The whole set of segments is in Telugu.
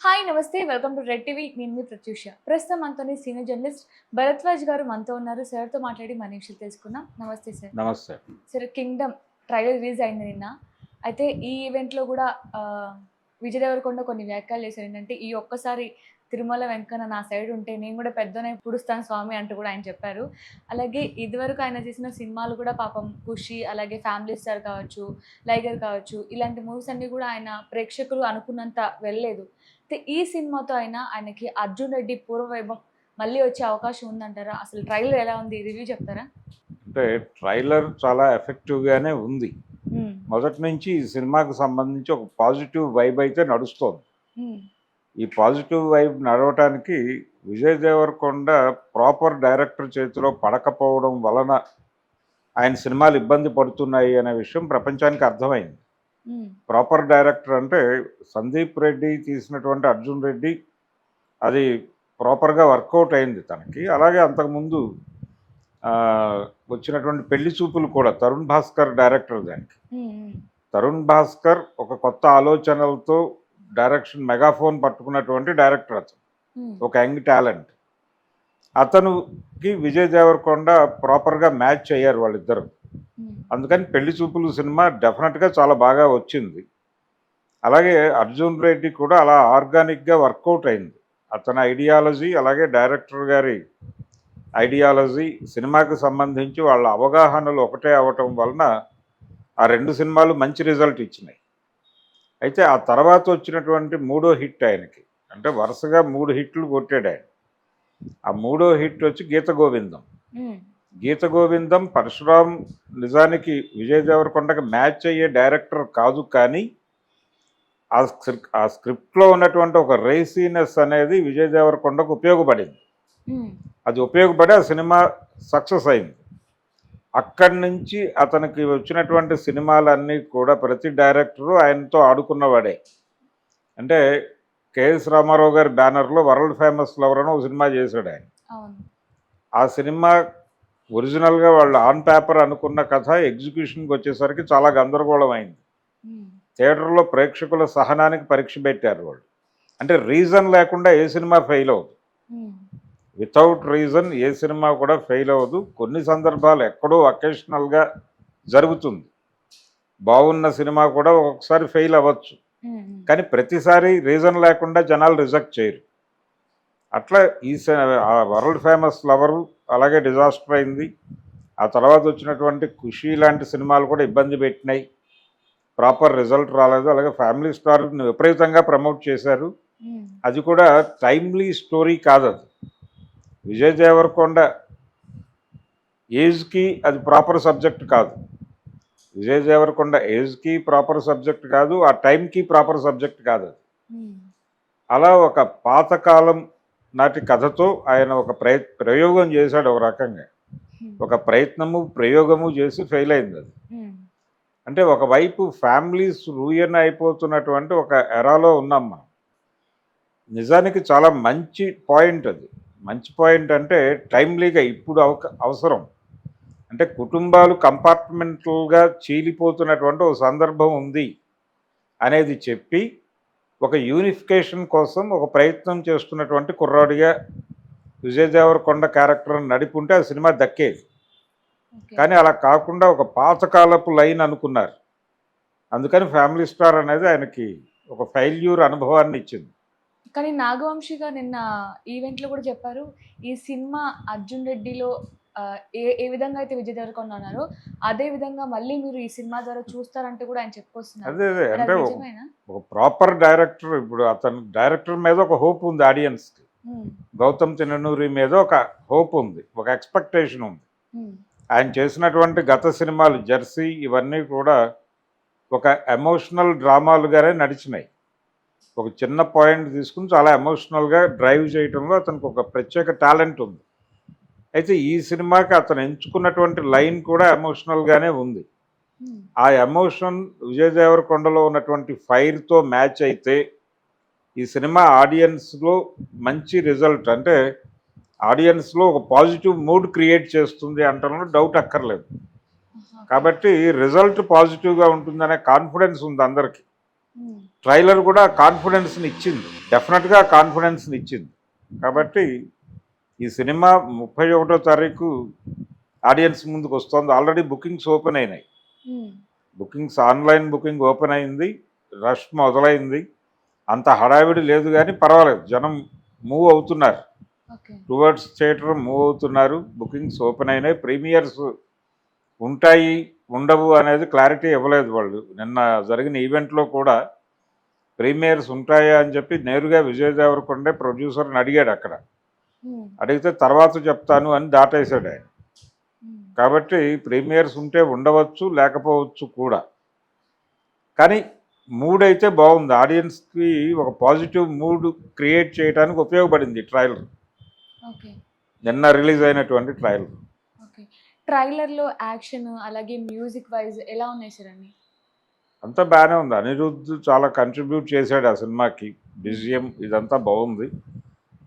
హాయ్ నమస్తే వెల్కమ్ టు రెడ్ టీవీ. నేను మీ ప్రత్యూష. ప్రస్తుతం మనతోని సీనియర్ జర్నలిస్ట్ భరద్వాజ్ గారు మనతో ఉన్నారు. సార్తో మాట్లాడి మన విషయాలు తెలుసుకుందాం. నమస్తే సార్. నమస్తే. సార్, కింగ్డమ్ ట్రైలర్ రిలీజ్ అయింది నిన్న. అయితే ఈ ఈవెంట్లో కూడా విజయ్ దేవరకొండ కొన్ని వ్యాఖ్యలు చేశారు. ఏంటంటే ఈ ఒక్కసారి తిరుమల వెంకన్న నా సైడ్ ఉంటే నేను కూడా పెద్దనే పుడుస్తాను స్వామి అంటూ కూడా ఆయన చెప్పారు. అలాగే ఇదివరకు ఆయన చేసిన సినిమాలు కూడా పాపం ఖుషి, అలాగే ఫ్యామిలీ స్టార్ కావచ్చు, లైగర్ కావచ్చు, ఇలాంటి మూవీస్ అన్నీ కూడా ఆయన ప్రేక్షకులు అనుకున్నంత వెళ్ళలేదు. అయితే ఈ సినిమాతో అయినా ఆయనకి అర్జున్ రెడ్డి పూర్వవైభవం మళ్ళీ వచ్చే అవకాశం ఉందంటారా? అసలు ట్రైలర్ ఎలా ఉంది? రివ్యూ చెప్తారా? అంటే ట్రైలర్ చాలా ఎఫెక్టివ్గానే ఉంది. మొదటి నుంచి ఈ సినిమాకు సంబంధించి ఒక పాజిటివ్ వైబ్ అయితే నడుస్తోంది. ఈ పాజిటివ్ వైబ్ నడవటానికి విజయ్ దేవరకొండ ప్రాపర్ డైరెక్టర్ చేతిలో పడకపోవడం వలన ఆయన సినిమాలు ఇబ్బంది పడుతున్నాయి అనే విషయం ప్రపంచానికి అర్థమైంది. ప్రాపర్ డైరెక్టర్ అంటే సందీప్ రెడ్డి తీసినటువంటి అర్జున్ రెడ్డి అది ప్రాపర్గా వర్కౌట్ అయింది తనకి. అలాగే అంతకుముందు వచ్చినటువంటి పెళ్లి చూపులు కూడా తరుణ్ భాస్కర్ డైరెక్టర్ దానికి. తరుణ్ భాస్కర్ ఒక కొత్త ఆలోచనలతో డైరెక్షన్ మెగాఫోన్ పట్టుకున్నటువంటి డైరెక్టర్ అతను, ఒక యంగ్ టాలెంట్. అతనుకి విజయ్ దేవరకొండ ప్రాపర్గా మ్యాచ్ అయ్యారు వాళ్ళిద్దరు. అందుకని పెళ్లి చూపులు సినిమా డెఫినెట్గా చాలా బాగా వచ్చింది. అలాగే అర్జున్ రెడ్డి కూడా అలా ఆర్గానిక్గా వర్కౌట్ అయింది. అతని ఐడియాలజీ అలాగే డైరెక్టర్ గారి ఐడియాలజీ సినిమాకి సంబంధించి వాళ్ళ అవగాహనలు ఒకటే అవటం వలన ఆ రెండు సినిమాలు మంచి రిజల్ట్ ఇచ్చినాయి. అయితే ఆ తర్వాత వచ్చినటువంటి మూడో హిట్ ఆయనకి, అంటే వరుసగా 3 హిట్లు కొట్టాడు ఆయన. ఆ మూడో హిట్ వచ్చి గీత గోవిందం. గీత గోవిందం పరశురాం నిజానికి విజయ్ దేవరకొండకి మ్యాచ్ అయ్యే డైరెక్టర్ కాదు, కానీ ఆ స్క్రిప్ట్లో ఉన్నటువంటి ఒక రేసీనెస్ అనేది విజయ్ దేవరకొండకు ఉపయోగపడింది. అది ఉపయోగపడి ఆ సినిమా సక్సెస్ అయింది. అక్కడి నుంచి అతనికి వచ్చినటువంటి సినిమాలన్నీ కూడా ప్రతి డైరెక్టరు ఆయనతో ఆడుకున్నవాడే. అంటే కేఎస్ రామారావు గారి బ్యానర్లో వరల్డ్ ఫేమస్ లవర్ అని ఒక సినిమా చేశాడు ఆయన. ఆ సినిమా ఒరిజినల్గా వాళ్ళు ఆన్ పేపర్ అనుకున్న కథ ఎగ్జిక్యూషన్కి వచ్చేసరికి చాలా గందరగోళం అయింది. థియేటర్లో ప్రేక్షకుల సహనానికి పరీక్ష పెట్టారు వాళ్ళు. అంటే రీజన్ లేకుండా ఏ సినిమా ఫెయిల్ అవ్వదు. వితౌట్ రీజన్ ఏ సినిమా కూడా ఫెయిల్ అవ్వదు. కొన్ని సందర్భాలు ఎక్కడో అకేషనల్గా జరుగుతుంది. బాగున్న సినిమా కూడా ఒక్కొక్కసారి ఫెయిల్ అవ్వచ్చు, కానీ ప్రతిసారి రీజన్ లేకుండా జనాలు రిజెక్ట్ చేయరు. అట్లా ఈ వరల్డ్ ఫేమస్ లవరు అలాగే డిజాస్టర్ అయింది. ఆ తర్వాత వచ్చినటువంటి ఖుషి లాంటి సినిమాలు కూడా ఇబ్బంది పెట్టినాయి, ప్రాపర్ రిజల్ట్ రాలేదు. అలాగే ఫ్యామిలీ స్టార్ని విపరీతంగా ప్రమోట్ చేశారు. అది కూడా టైమ్లీ స్టోరీ కాదు. అది విజయ్ దేవరకొండ ఏజ్కి అది ప్రాపర్ సబ్జెక్ట్ కాదు. విజయ్ దేవరకొండ ఏజ్కి ప్రాపర్ సబ్జెక్ట్ కాదు, ఆ టైంకి ప్రాపర్ సబ్జెక్ట్ కాదు అది. అలా ఒక పాతకాలం నాటి కథతో ఆయన ఒక ప్రయోగం చేశాడు. ఒక రకంగా ఒక ప్రయత్నము ప్రయోగము చేసి ఫెయిల్ అయింది అది. అంటే ఒకవైపు ఫ్యామిలీస్ రూయన్ అయిపోతున్నటువంటి ఒక ఎరాలో ఉన్నాం మనం. నిజానికి చాలా మంచి పాయింట్ అది. మంచి పాయింట్ అంటే టైమ్లీగా ఇప్పుడు అవసరం. అంటే కుటుంబాలు కంపార్ట్మెంటల్గా చీలిపోతున్నటువంటి ఒక సందర్భం ఉంది అనేది చెప్పి ఒక యూనిఫికేషన్ కోసం ఒక ప్రయత్నం చేస్తున్నటువంటి కుర్రాడిగా విజయ్ దేవరకొండ క్యారెక్టర్ని నడిపుంటే ఆ సినిమా దక్కేది. కానీ అలా కాకుండా ఒక పాతకాలపు లైన్ అనుకున్నారు. అందుకని ఫ్యామిలీ స్టార్ అనేది ఆయనకి ఒక ఫెయిల్యూర్ అనుభవాన్ని ఇచ్చింది. కానీ నాగవంశి గారు నిన్న ఈవెంట్లో కూడా చెప్పారు, ఈ సినిమా అర్జున్ రెడ్డిలో ఏ విధంగా అయితే విజయ్ దేవరకొండ ఉన్నారో అదే విధంగా మళ్ళీ మీరు ఈ సినిమా ద్వారా చూస్తారంటే కూడా ఆయన చెప్పుకొస్తున్నారు. అదే అంటే ఒక ప్రాపర్ డైరెక్టర్, ఇప్పుడు అతను డైరెక్టర్ మీద ఒక హోప్ ఉంది ఆడియన్స్కి. గౌతమ్ తిన్ననూరి మీద ఒక హోప్ ఉంది, ఒక ఎక్స్పెక్టేషన్ ఉంది. ఆయన చేసినటువంటి గత సినిమాలు జెర్సీ ఇవన్నీ కూడా ఒక ఎమోషనల్ డ్రామాలుగానే నడిచినాయి. ఒక చిన్న పాయింట్ తీసుకుని చాలా ఎమోషనల్గా డ్రైవ్ చేయడంలో అతనికి ఒక ప్రత్యేక టాలెంట్ ఉంది. అయితే ఈ సినిమాకి అతను ఎంచుకున్నటువంటి లైన్ కూడా ఎమోషనల్గానే ఉంది. ఆ ఎమోషన్ విజయ్ దేవరకొండలో ఉన్నటువంటి ఫైర్తో మ్యాచ్ అయితే ఈ సినిమా ఆడియన్స్లో మంచి రిజల్ట్, అంటే ఆడియన్స్లో ఒక పాజిటివ్ మూడ్ క్రియేట్ చేస్తుంది అంటంలో డౌట్ అక్కర్లేదు. కాబట్టి రిజల్ట్ పాజిటివ్గా ఉంటుందనే కాన్ఫిడెన్స్ ఉంది అందరికీ. ట్రైలర్ కూడా కాన్ఫిడెన్స్ని ఇచ్చింది, డెఫినెట్గా కాన్ఫిడెన్స్ని ఇచ్చింది. కాబట్టి ఈ సినిమా 31వ తారీఖు ఆడియన్స్ ముందుకు వస్తుంది. ఆల్రెడీ బుకింగ్స్ ఓపెన్ అయినాయి, బుకింగ్స్ ఆన్లైన్ బుకింగ్ ఓపెన్ అయింది, రష్ మొదలైంది. అంత హడావిడి లేదు కానీ పర్వాలేదు, జనం మూవ్ అవుతున్నారు, టువర్డ్స్ థియేటర్ మూవ్ అవుతున్నారు. బుకింగ్స్ ఓపెన్ అయినాయి. ప్రీమియర్స్ ఉంటాయి ఉండవు అనేది క్లారిటీ ఇవ్వలేదు వాళ్ళు. నిన్న జరిగిన ఈవెంట్లో కూడా ప్రీమియర్స్ ఉంటాయా అని చెప్పి నేరుగా విజయ్ దేవరకొండే ప్రొడ్యూసర్ని అడిగాడు. అక్కడ అడిగితే తర్వాత చెప్తాను అని దాటేశాడు ఆయన. కాబట్టి ప్రీమియర్స్ ఉంటే ఉండవచ్చు, లేకపోవచ్చు కూడా. కానీ మూడ్ అయితే బాగుంది. ఆడియన్స్కి ఒక పాజిటివ్ మూడ్ క్రియేట్ చేయడానికి ఉపయోగపడింది ట్రైలర్, నిన్న రిలీజ్ అయినటువంటి ట్రైలర్. ట్రైలర్లో యాక్షన్ అలాగే మ్యూజిక్ వైజ్ ఎలా ఉన్నాయి సార్ అన్ని? అంతా బాగానే ఉంది. అనిరుద్ధ్ చాలా కంట్రిబ్యూట్ చేశాడు ఆ సినిమాకి. బిజిఎం ఇదంతా బాగుంది.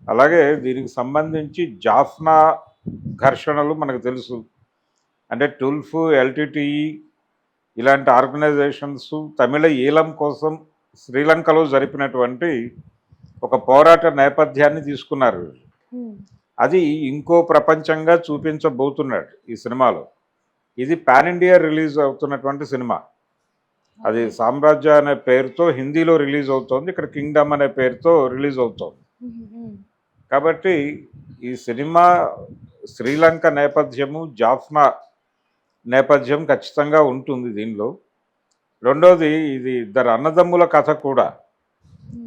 అలాగే దీనికి సంబంధించి జాఫ్నా ఘర్షణలు మనకు తెలుసు. అంటే టుల్ఫ్, ఎల్టీటీఈ ఇలాంటి ఆర్గనైజేషన్స్ తమిళ ఈలం కోసం శ్రీలంకలో జరిపినటువంటి ఒక పోరాట నేపథ్యాన్ని తీసుకున్నారు. అది ఇంకో ప్రపంచంగా చూపించబోతున్నాడు ఈ సినిమాలో. ఇది పాన్ ఇండియా రిలీజ్ అవుతున్నటువంటి సినిమా. అది సామ్రాజ్య అనే పేరుతో హిందీలో రిలీజ్ అవుతోంది, ఇక్కడ కింగ్డమ్ అనే పేరుతో రిలీజ్ అవుతోంది. కాబట్టి ఈ సినిమా శ్రీలంక నేపథ్యము, జాఫ్నా నేపథ్యం ఖచ్చితంగా ఉంటుంది దీనిలో. రెండోది, ఇది ఇద్దరు అన్నదమ్ముల కథ కూడా.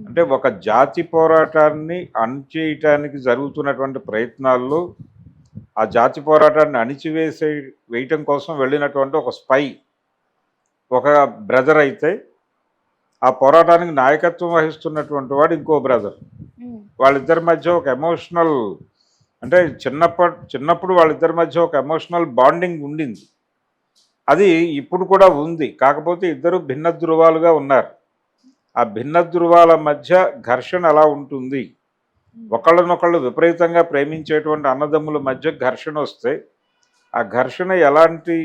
అంటే ఒక జాతి పోరాటాన్ని అణిచేయటానికి జరుగుతున్నటువంటి ప్రయత్నాల్లో ఆ జాతి పోరాటాన్ని వేయటం కోసం వెళ్ళినటువంటి ఒక స్పై ఒక బ్రదర్ అయితే, ఆ పోరాటానికి నాయకత్వం వహిస్తున్నటువంటి వాడు ఇంకో బ్రదర్. వాళ్ళిద్దరి మధ్య ఒక ఎమోషనల్, అంటే చిన్నప్పుడు వాళ్ళిద్దరి మధ్య ఒక ఎమోషనల్ బాండింగ్ ఉండింది. అది ఇప్పుడు కూడా ఉంది. కాకపోతే ఇద్దరు భిన్న ధృవాలుగా ఉన్నారు. ఆ భిన్న ధృవాల మధ్య ఘర్షణ ఎలా ఉంటుంది, ఒకళ్ళనొకళ్ళు విపరీతంగా ప్రేమించేటువంటి అన్నదమ్ముల మధ్య ఘర్షణ వస్తే ఆ ఘర్షణ ఎలాంటి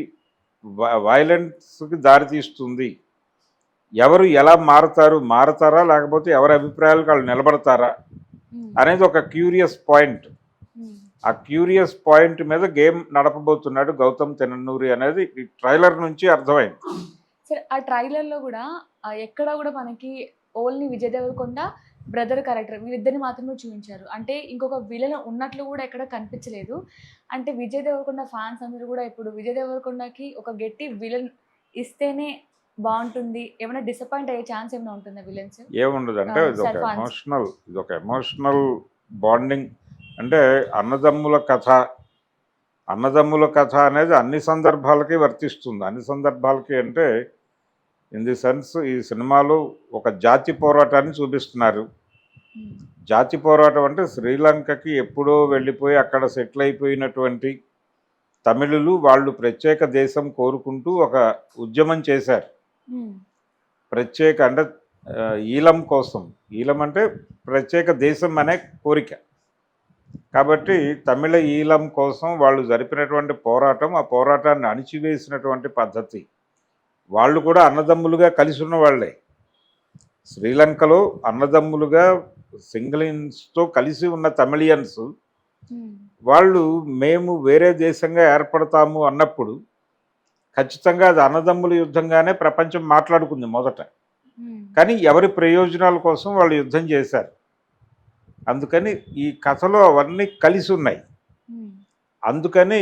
వైలెన్స్కి దారితీస్తుంది, ఎవరు ఎలా మారతారా లేకపోతే ఎవరి అభిప్రాయాలకు వాళ్ళు నిలబడతారా అనేది ఒక క్యూరియస్ పాయింట్. ఆ క్యూరియస్ పాయింట్ మీద గేమ్ నడపబోతున్నాడు గౌతమ్ తిన్ననూరి అనేది ఈ ట్రైలర్ నుంచి అర్థమైంది. సరే, ఆ ట్రైలర్లో కూడా ఎక్కడ కూడా మనకి only Vijay Devarakonda brother character వీళ్ళిద్దరిని మాత్రమే చూపించారు. అంటే ఇంకొక విలన్ ఉన్నట్లు కూడా ఎక్కడ కనిపించలేదు. అంటే విజయ్ దేవరకొండ ఫ్యాన్స్ అందరూ కూడా ఇప్పుడు విజయ్ దేవరకొండకి ఒక గట్టి విలన్ ఇస్తేనే బాగుంటుంది, ఏమైనా డిసప్పాయింట్ అయ్యే ఛాన్స్ ఏమైనా ఉంటుందా విలన్స్? ఏముండదు. అంటే ఇది ఒక ఎమోషనల్ బాండింగ్. అంటే అన్నదమ్ముల కథ అనేది అన్ని సందర్భాలకి వర్తిస్తుంది. అన్ని సందర్భాలకి అంటే ఇన్ ది సెన్స్ ఈ సినిమాలో ఒక జాతి పోరాటాన్ని చూపిస్తున్నారు. జాతి పోరాటం అంటే శ్రీలంకకి ఎప్పుడో వెళ్ళిపోయి అక్కడ సెటిల్ అయిపోయినటువంటి తమిళులు వాళ్ళు ప్రత్యేక దేశం కోరుకుంటూ ఒక ఉద్యమం చేశారు. ప్రత్యేక అంటే ఈలం కోసం, ఈలం అంటే ప్రత్యేక దేశం అనే కోరిక. కాబట్టి తమిళ ఈలం కోసం వాళ్ళు జరిపినటువంటి పోరాటం, ఆ పోరాటాన్ని అణిచివేసినటువంటి పద్ధతి. వాళ్ళు కూడా అన్నదమ్ములుగా కలిసి ఉన్న వాళ్ళే. శ్రీలంకలో అన్నదమ్ములుగా సింగిలిన్స్తో కలిసి ఉన్న తమిళియన్స్ వాళ్ళు మేము వేరే దేశంగా ఏర్పడతాము అన్నప్పుడు ఖచ్చితంగా అది అన్నదమ్ముల యుద్ధంగానే ప్రపంచం మాట్లాడుకుంది మొదట. కానీ ఎవరి ప్రయోజనాల కోసం వాళ్ళు యుద్ధం చేశారు. అందుకని ఈ కథలో అవన్నీ కలిసి ఉన్నాయి. అందుకని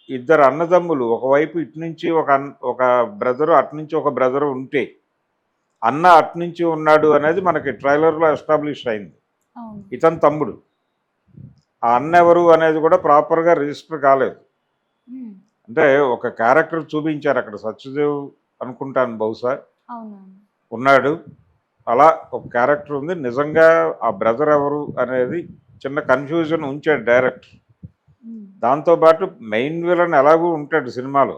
ఇద్దరు అన్నదమ్ములు, ఒకవైపు ఇటు నుంచి ఒక బ్రదరు, అటు నుంచి ఒక బ్రదరు ఉంటే అన్న అటు నుంచి ఉన్నాడు అనేది మనకి ట్రైలర్లో ఎస్టాబ్లిష్ అయింది. ఇతను తమ్ముడు. ఆ అన్న ఎవరు అనేది కూడా ప్రాపర్గా రిజిస్టర్ కాలేదు. అంటే ఒక క్యారెక్టర్ చూపించారు అక్కడ, సత్యదేవ్ అనుకుంటాను బహుశా ఉన్నాడు. అలా ఒక క్యారెక్టర్ ఉంది. నిజంగా ఆ బ్రదర్ ఎవరు అనేది చిన్న కన్ఫ్యూజన్ ఉంచాడు డైరెక్టర్. దాంతోపాటు మెయిన్ విలన్ ఎలాగూ ఉంటాడు సినిమాలో.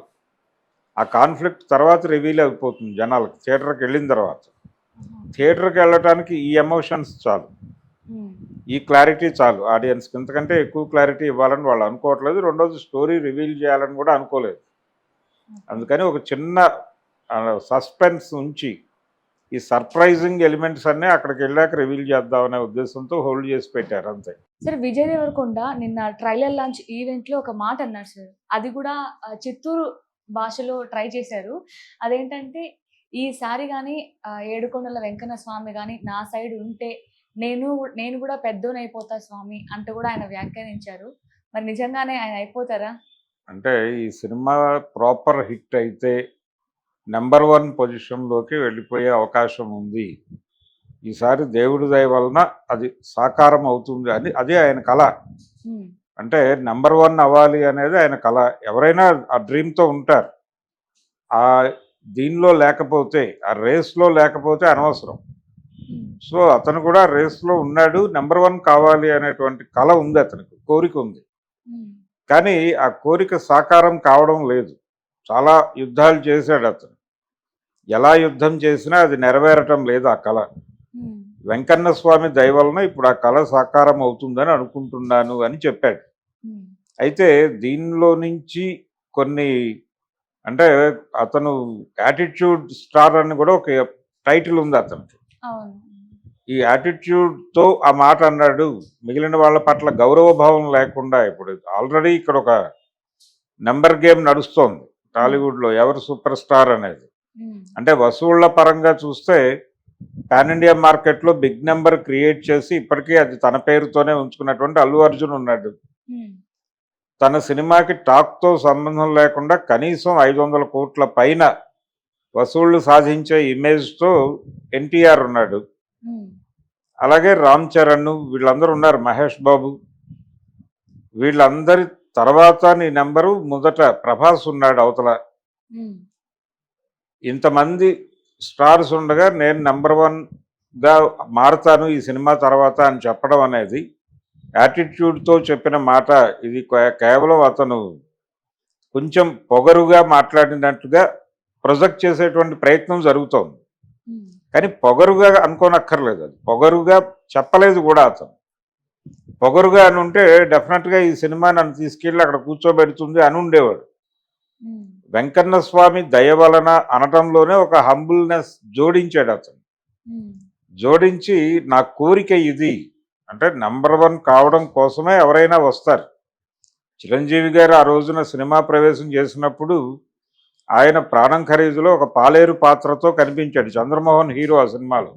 ఆ కాన్ఫ్లిక్ట్ తర్వాత రివీల్ అయిపోతుంది జనాలకు థియేటర్కి వెళ్ళిన తర్వాత. థియేటర్కి వెళ్ళటానికి ఈ ఎమోషన్స్ చాలు, ఈ క్లారిటీ చాలు ఆడియన్స్కి. ఇంతకంటే ఎక్కువ క్లారిటీ ఇవ్వాలని వాళ్ళు అనుకోవట్లేదు. రెండోది, స్టోరీ రివీల్ చేయాలని కూడా అనుకోలేదు. అందుకని ఒక చిన్న సస్పెన్స్ ఉంచి ఈ సర్ప్రైజింగ్ ఎలిమెంట్స్ అన్నీ అక్కడికి వెళ్ళాక రివీల్ చేద్దామనే ఉద్దేశంతో హోల్డ్ చేసి పెట్టారు అంతే. సార్ విజయ్ దేవరకొండ నిన్న ట్రైలర్ లాంచ్ ఈవెంట్ లో ఒక మాట అన్నారు సార్. అది కూడా చిత్తూరు భాషలో ట్రై చేశారు. అదేంటంటే ఈసారి కానీ ఏడుకొండల వెంకన్న స్వామి కానీ నా సైడ్ ఉంటే నేను కూడా పెద్దోనైపోతా స్వామి అంటూ కూడా ఆయన వ్యాఖ్యానించారు. మరి నిజంగానే ఆయన అయిపోతారా? అంటే ఈ సినిమా ప్రాపర్ హిట్ అయితే నెంబర్ 1 పొజిషన్లోకి వెళ్ళిపోయే అవకాశం ఉంది. ఈసారి దేవుడి దయ వలన అది సాకారం అవుతుంది అని అదే ఆయన కళ. అంటే నెంబర్ 1 అవ్వాలి అనేది ఆయన కళ. ఎవరైనా ఆ డ్రీమ్తో ఉంటారు. ఆ దీనిలో లేకపోతే, ఆ రేస్లో లేకపోతే అనవసరం. సో అతను కూడా రేస్లో ఉన్నాడు. నెంబర్ 1 కావాలి అనేటువంటి కళ ఉంది అతనికి, కోరిక ఉంది. కానీ ఆ కోరిక సాకారం కావడం లేదు. చాలా యుద్ధాలు చేశాడు అతను. ఎలా యుద్ధం చేసినా అది నెరవేరటం లేదు ఆ కళ. వెంకన్న స్వామి దయ వలన ఇప్పుడు ఆ కళ సాకారం అవుతుందని అనుకుంటున్నాను అని చెప్పాడు. అయితే దీనిలో నుంచి కొన్ని అంటే అతను యాటిట్యూడ్ స్టార్ అని కూడా ఒక టైటిల్ ఉంది అతనికి. ఈ యాటిట్యూడ్తో ఆ మాట అన్నాడు. మిగిలిన వాళ్ళ పట్ల గౌరవ భావం లేకుండా ఇప్పుడు ఆల్రెడీ ఇక్కడ ఒక నెంబర్ గేమ్ నడుస్తోంది టాలీవుడ్లో, ఎవరు సూపర్ స్టార్ అనేది. అంటే వసూళ్ల పరంగా చూస్తే పాన్ ఇండియా మార్కెట్లో బిగ్ నెంబర్ క్రియేట్ చేసి ఇప్పటికీ అది తన పేరుతోనే ఉంచుకున్నటువంటి అల్లు అర్జున్ ఉన్నాడు. తన సినిమాకి టాక్తో సంబంధం లేకుండా కనీసం 500 కోట్ల పైన వసూళ్లు సాధించే ఇమేజ్తో ఎన్టీఆర్ ఉన్నాడు. అలాగే రామ్ చరణ్, వీళ్ళందరూ ఉన్నారు, మహేష్ బాబు. వీళ్ళందరి తర్వాత నీ నెంబరు మొదట ప్రభాస్ ఉన్నాడు అవతల. ఇంతమంది స్టార్స్ ఉండగా నేను నెంబర్ 1గా మారుతాను ఈ సినిమా తర్వాత అని చెప్పడం అనేది యాటిట్యూడ్తో చెప్పిన మాట. ఇది కేవలం అతను కొంచెం పొగరుగా మాట్లాడినట్టుగా ప్రొజెక్ట్ చేసేటువంటి ప్రయత్నం జరుగుతోంది. కానీ పొగరుగా అనుకోనక్కర్లేదు, అది పొగరుగా చెప్పలేదు కూడా అతను. పొగరుగా అని ఉంటే డెఫినెట్గా ఈ సినిమా నన్ను తీసుకెళ్ళి అక్కడ కూర్చోబెడుతుంది అని ఉండేవాడు. వెంకన్న స్వామి దయ వలన అనటంలోనే ఒక హంబుల్నెస్ జోడించాడు అతను. జోడించి నా కోరిక ఇది అంటే నెంబర్ 1 కావడం కోసమే ఎవరైనా వస్తారు. చిరంజీవి గారు ఆ రోజున సినిమా ప్రవేశం చేసినప్పుడు ఆయన ప్రాణం ఖరీదులో ఒక పాలేరు పాత్రతో కనిపించాడు. చంద్రమోహన్ హీరో ఆ సినిమాలో.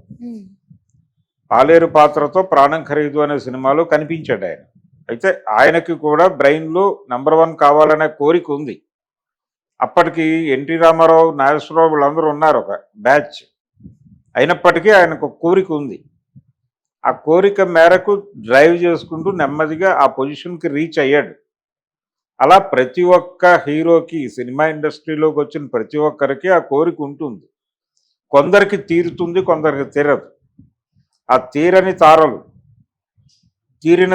పాలేరు పాత్రతో ప్రాణం ఖరీదు అనే సినిమాలో కనిపించాడు ఆయన. అయితే ఆయనకి కూడా బ్రెయిన్లో నెంబర్ 1 కావాలనే కోరిక ఉంది. అప్పటికి ఎన్టీ రామారావు, నాగేశ్వరరావు వీళ్ళందరూ ఉన్నారు, ఒక బ్యాచ్. అయినప్పటికీ ఆయనకు ఒక కోరిక ఉంది. ఆ కోరిక మేరకు డ్రైవ్ చేసుకుంటూ నెమ్మదిగా ఆ పొజిషన్కి రీచ్ అయ్యాడు. అలా ప్రతి ఒక్క హీరోకి, సినిమా ఇండస్ట్రీలోకి వచ్చిన ప్రతి ఒక్కరికి ఆ కోరిక ఉంటుంది. కొందరికి తీరుతుంది, కొందరికి తీరదు. ఆ తీరిన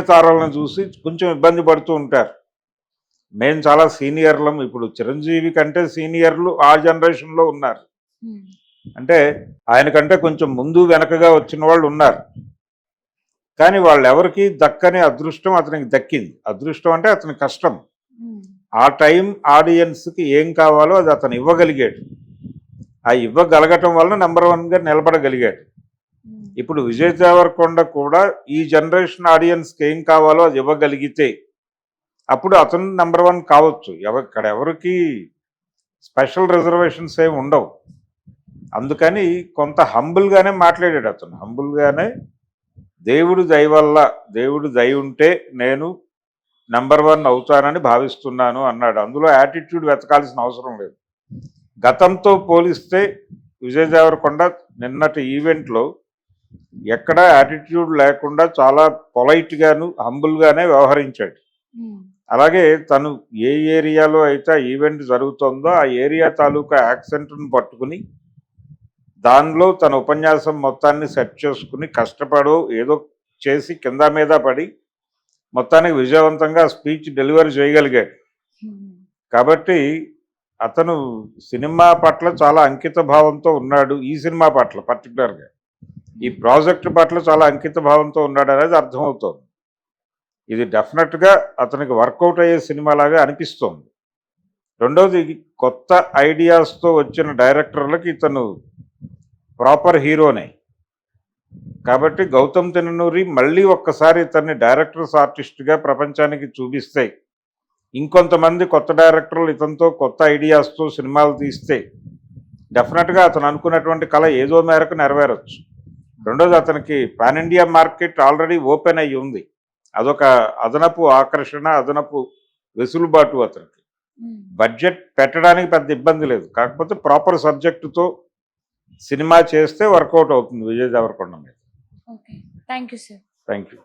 తారలను చూసి కొంచెం ఇబ్బంది పడుతూ ఉంటారు. మేము చాలా సీనియర్లం, ఇప్పుడు చిరంజీవి కంటే సీనియర్లు ఆ జనరేషన్లో ఉన్నారు. అంటే ఆయనకంటే కొంచెం ముందు వెనకగా వచ్చిన వాళ్ళు ఉన్నారు. కానీ వాళ్ళెవరికి దక్కని అదృష్టం అతనికి దక్కింది. అదృష్టం అంటే అతని కష్టం. ఆ టైం ఆడియన్స్కి ఏం కావాలో అది అతను ఇవ్వగలిగాడు. ఆ ఇవ్వగలగటం వల్ల నెంబర్ 1గా నిలబడగలిగాడు. ఇప్పుడు విజయ్ దేవరకొండ కూడా ఈ జనరేషన్ ఆడియన్స్కి ఏం కావాలో అది ఇవ్వగలిగితే అప్పుడు అతను నెంబర్ 1 కావచ్చు. ఇక్కడ ఎవరికి స్పెషల్ రిజర్వేషన్స్ ఏమి ఉండవు. అందుకని కొంత హంబుల్గానే మాట్లాడాడు అతను. హంబుల్గానే దేవుడు దయ వల్ల, దేవుడు దయ ఉంటే నేను నెంబర్ 1 అవుతానని భావిస్తున్నాను అన్నాడు. అందులో యాటిట్యూడ్ వెతకాల్సిన అవసరం లేదు. గతంతో పోలిస్తే విజయ్ దేవరకొండ నిన్నటి ఈవెంట్లో ఎక్కడా యాటిట్యూడ్ లేకుండా చాలా పొలైట్గాను హంబుల్గానే వ్యవహరించాడు. అలాగే తను ఏ ఏరియాలో అయితే ఈవెంట్ జరుగుతుందో ఆ ఏరియా తాలూకా యాక్సెంట్ను పట్టుకుని దానిలో తన ఉపన్యాసం మొత్తాన్ని సెట్ చేసుకుని కష్టపడో ఏదో చేసి కింద మీద పడి మొత్తానికి విజయవంతంగా స్పీచ్ డెలివరీ చేయగలిగాడు. కాబట్టి అతను సినిమా పట్ల చాలా అంకిత భావంతో ఉన్నాడు. ఈ సినిమా పట్ల పర్టికులర్గా ఈ ప్రాజెక్ట్ పట్ల చాలా అంకిత భావంతో ఉన్నాడు అనేది అర్థమవుతోంది. ఇది డెఫినెట్గా అతనికి వర్కౌట్ అయ్యే సినిమాలాగా అనిపిస్తోంది. రెండోది, కొత్త ఐడియాస్తో వచ్చిన డైరెక్టర్లకి ఇతను ప్రాపర్ హీరోనే. కాబట్టి గౌతమ్ తిన్ననూరి మళ్ళీ ఒక్కసారి ఇతన్ని డైరెక్టర్స్ ఆర్టిస్ట్గా ప్రపంచానికి చూపిస్తే, ఇంకొంతమంది కొత్త డైరెక్టర్లు ఇతనితో కొత్త ఐడియాస్తో సినిమాలు తీస్తే డెఫినెట్గా అతను అనుకున్నటువంటి కళ ఏదో మేరకు నెరవేరొచ్చు. రెండోది, అతనికి pan India market already open అయ్యి ఉంది. అదొక అదనపు ఆకర్షణ, అదనపు వెసులుబాటు అతనికి. బడ్జెట్ పెట్టడానికి పెద్ద ఇబ్బంది లేదు, కాకపోతే ప్రాపర్ సబ్జెక్టుతో సినిమా చేస్తే వర్కౌట్ అవుతుంది విజయ్ దేవరకొండ మీద. Okay, thank you sir. Thank you.